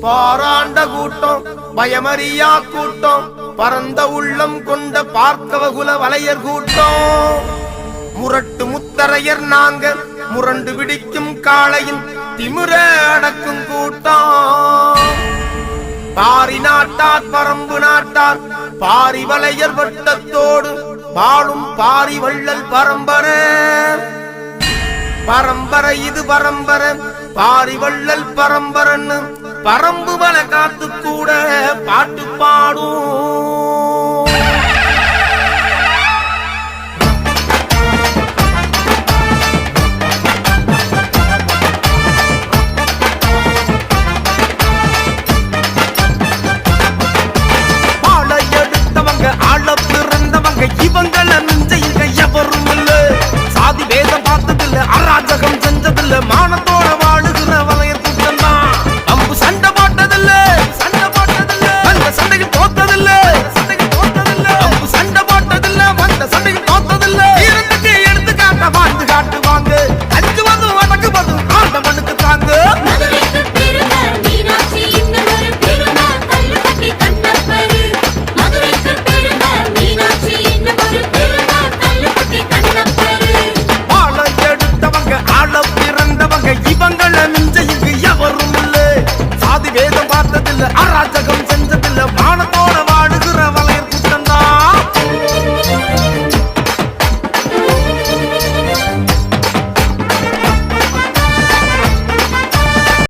பாராண்ட கூட்டம் பயமறியா கூட்டம் பரந்த உள்ளம் கொண்ட பார்க்கவகுல வலையர் கூட்டம் முரட்டு முத்தரையர் நாங்க முரண்டு பிடிக்கும் காளையும் திமுற அடக்கும் கூட்டம் பாரி நாட்டார் பரம்பு நாட்டார் பாரி வலையர் வட்டத்தோடு பாலும் பாரி வள்ளல் பரம்பரை பரம்பரை இது பரம்பரை பாரி வள்ளல் பரம்பரன்னு பரம்பு வல காத்து கூட பாட்டு பாடும்